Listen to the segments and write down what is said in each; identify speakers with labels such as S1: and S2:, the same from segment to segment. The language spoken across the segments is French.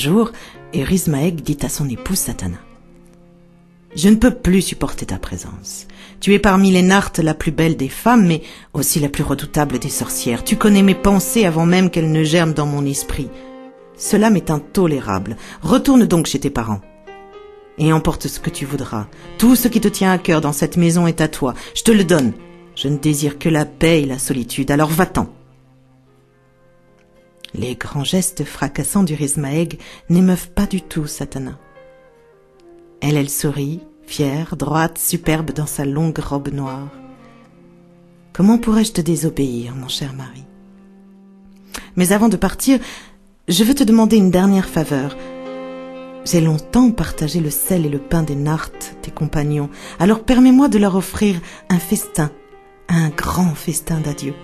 S1: jour, Eurismaeg dit à son épouse Satana: « Je ne peux plus supporter ta présence. Tu es parmi les Nartes la plus belle des femmes, mais aussi la plus redoutable des sorcières. Tu connais mes pensées avant même qu'elles ne germent dans mon esprit. Cela m'est intolérable. Retourne donc chez tes parents. Et emporte ce que tu voudras. Tout ce qui te tient à cœur dans cette maison est à toi. Je te le donne. Je ne désire que la paix et la solitude, alors va-t'en. » Les grands gestes fracassants d'Eurismaeg n'émeuvent pas du tout Satana. Elle sourit, fière, droite, superbe dans sa longue robe noire. « Comment pourrais-je te désobéir, mon cher mari ? Mais avant de partir, je veux te demander une dernière faveur. J'ai longtemps partagé le sel et le pain des Nartes, tes compagnons, alors permets-moi de leur offrir un festin, un grand festin d'adieu. »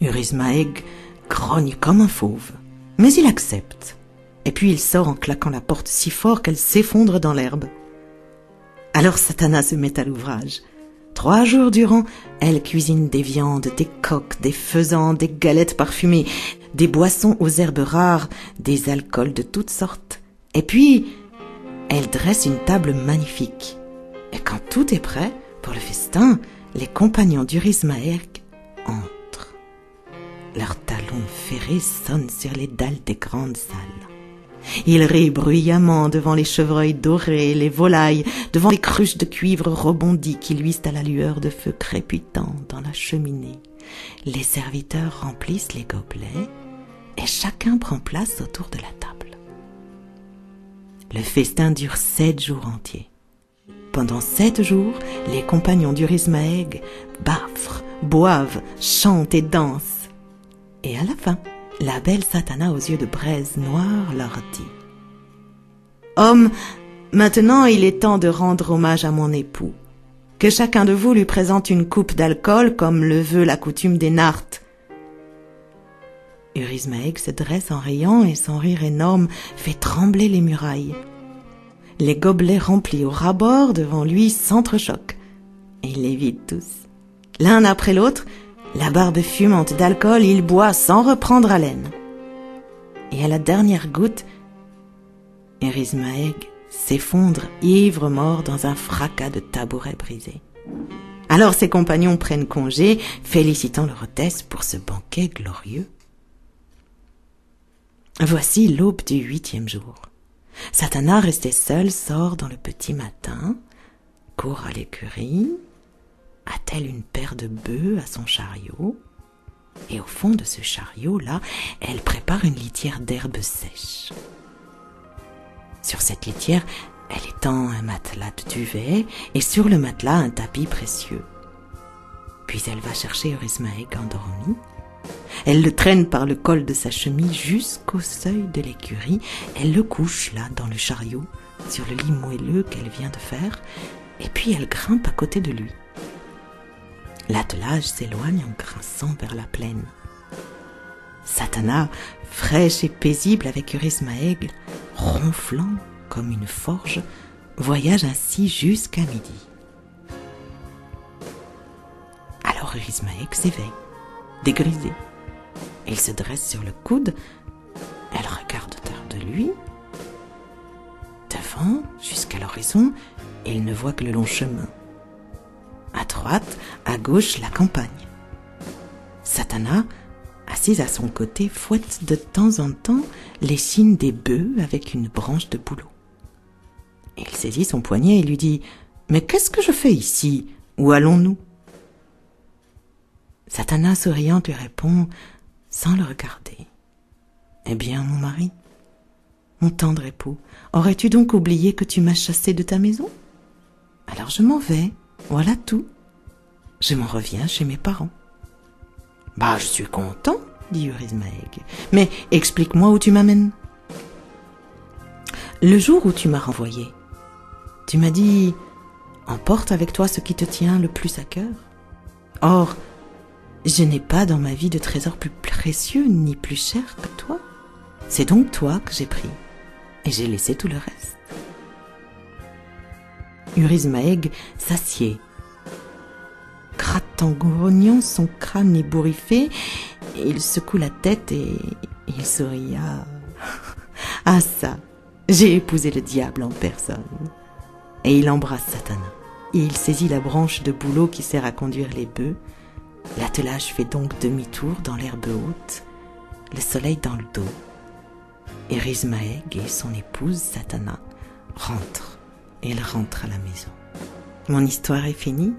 S1: Eurismaeg grogne comme un fauve, mais il accepte. Et puis il sort en claquant la porte si fort qu'elle s'effondre dans l'herbe. Alors Satana se met à l'ouvrage. 3 jours durant, elle cuisine des viandes, des coqs, des faisans, des galettes parfumées, des boissons aux herbes rares, des alcools de toutes sortes. Et puis, elle dresse une table magnifique. Et quand tout est prêt pour le festin, les compagnons d'Eurismaeg entrent. Leurs talons ferrés sonnent sur les dalles des grandes salles. Ils rient bruyamment devant les chevreuils dorés, les volailles, devant les cruches de cuivre rebondies qui luisent à la lueur de feux crépitants dans la cheminée. Les serviteurs remplissent les gobelets et chacun prend place autour de la table. Le festin dure 7 jours entiers. Pendant 7 jours, les compagnons d'Eurismaeg bafrent, boivent, chantent et dansent. Et à la fin, la belle Satana aux yeux de braise noire leur dit: « Hommes, maintenant il est temps de rendre hommage à mon époux. Que chacun de vous lui présente une coupe d'alcool comme le veut la coutume des Nartes. » Eurismaeg se dresse en riant et son rire énorme fait trembler les murailles. Les gobelets remplis au ras-bord devant lui s'entrechoquent et il les vide tous. L'un après l'autre, la barbe fumante d'alcool, il boit sans reprendre haleine. Et à la dernière goutte, Eurismaeg s'effondre ivre-mort dans un fracas de tabourets brisés. Alors ses compagnons prennent congé, félicitant leur hôtesse pour ce banquet glorieux. Voici l'aube du 8e jour. Satana, resté seul, sort dans le petit matin, court à l'écurie, attelle une paire de bœufs à son chariot, et au fond de ce chariot-là, elle prépare une litière d'herbes sèches. Sur cette litière, elle étend un matelas de duvet, et sur le matelas, un tapis précieux. Puis elle va chercher Eurismaeg endormi. Elle le traîne par le col de sa chemise jusqu'au seuil de l'écurie. Elle le couche là, dans le chariot, sur le lit moelleux qu'elle vient de faire, et puis elle grimpe à côté de lui. L'attelage s'éloigne en grinçant vers la plaine. Satana, fraîche et paisible avec Eurismaeg, ronflant comme une forge, voyage ainsi jusqu'à midi. Alors Eurismaeg s'éveille, dégrisé. Il se dresse sur le coude, elle regarde autour de lui. Devant, jusqu'à l'horizon, il ne voit que le long chemin. À droite, à gauche, la campagne. Satana, assise à son côté, fouette de temps en temps les signes des bœufs avec une branche de bouleau. Il saisit son poignet et lui dit: « Mais qu'est-ce que je fais ici? Où allons-nous » Satana, souriante, lui répond sans le regarder: « Eh bien, mon mari, mon tendre époux, aurais-tu donc oublié que tu m'as chassé de ta maison? Alors je m'en vais. Voilà tout. Je m'en reviens chez mes parents. »« Bah, je suis content, » dit Eurismaeg. « Mais explique-moi où tu m'amènes. » Le jour où tu m'as renvoyé, tu m'as dit: « Emporte avec toi ce qui te tient le plus à cœur. » Or, je n'ai pas dans ma vie de trésor plus précieux ni plus cher que toi. C'est donc toi que j'ai pris, et j'ai laissé tout le reste. Eurismaeg s'assied, grattant, grognant son crâne ébouriffé. Il secoue la tête et il souria Ah ça, j'ai épousé le diable en personne. Et il embrasse Satana. Et il saisit la branche de bouleau qui sert à conduire les bœufs. L'attelage fait donc demi-tour dans l'herbe haute, le soleil dans le dos. Et Rishmaeg et son épouse Satana rentrent. Et ils rentrent à la maison. Mon histoire est finie.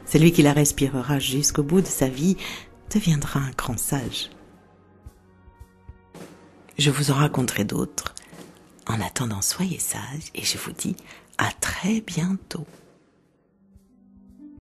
S1: Celui qui la respirera jusqu'au bout de sa vie deviendra un grand sage. Je vous en raconterai d'autres. En attendant, soyez sages et je vous dis à très bientôt.